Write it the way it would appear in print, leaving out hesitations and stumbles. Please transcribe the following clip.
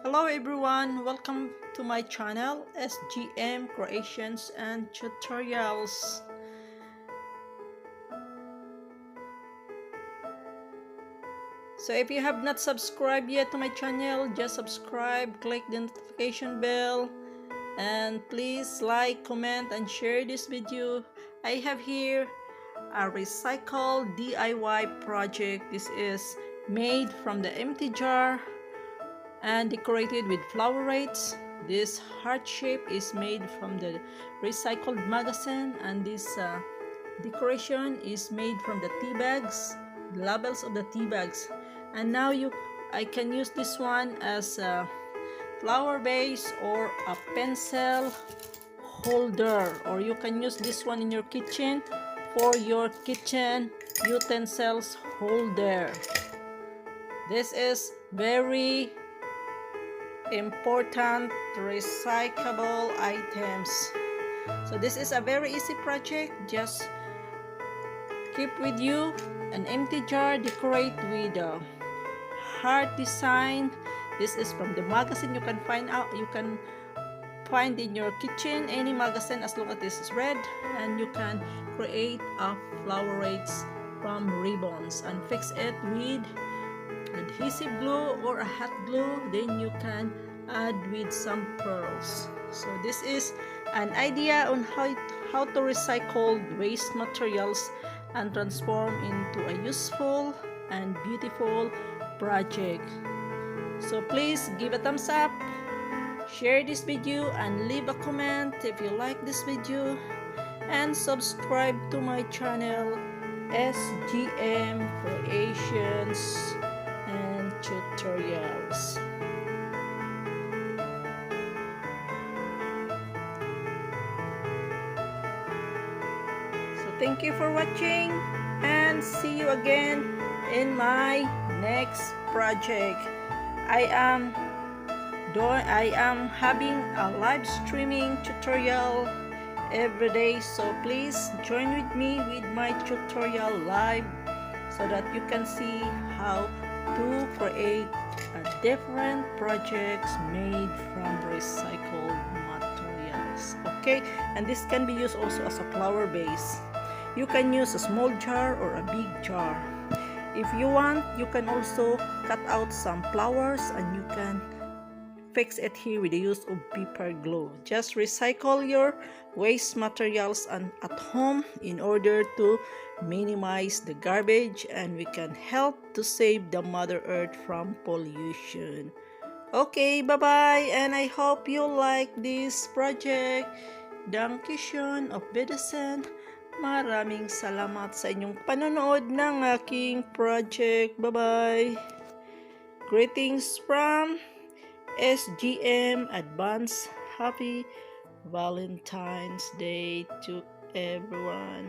Hello everyone, welcome to my channel S.G.M Creations and Tutorials. So if you have not subscribed yet to my channel, just subscribe, click the notification bell, and please like, comment, and share this video. I have here a recycled DIY project. This is made from the empty jar and decorated with flowerets. This heart shape is made from the recycled magazine, and this decoration is made from the tea bags, the labels of the tea bags. And now I can use this one as a flower vase or a pencil holder, or you can use this one in your kitchen for your kitchen utensils holder. This is very important recyclable items. So this is a very easy project. Just keep with you an empty jar, decorate with a heart design. This is from the magazine. You can find in your kitchen any magazine as long as this is red, and you can create a flowerets from ribbons and fix it with adhesive glue or a hot glue. Then you can add with some pearls. So this is an idea on how to recycle waste materials and transform into a useful and beautiful project. So please give a thumbs up, share this video, and leave a comment if you like this video, and subscribe to my channel S.G.M Creations and Tutorials. So thank you for watching, and see you again in my next project. I am having a live streaming tutorial every day, so please join with me with my tutorial live so that you can see how to create different projects made from recycled materials. Okay, and this can be used also as a flower base. You can use a small jar or a big jar. If you want, you can also cut out some flowers and you can fix it here with the use of paper glue. Just recycle your waste materials at home in order to minimize the garbage, and we can help to save the Mother Earth from pollution. Okay, bye-bye, and I hope you like this project. Dankeschön, auf Wiedersehen. Maraming salamat sa inyong panonood ng aking project. Bye-bye. Greetings from S.G.M. Advance Happy Valentine's Day to everyone.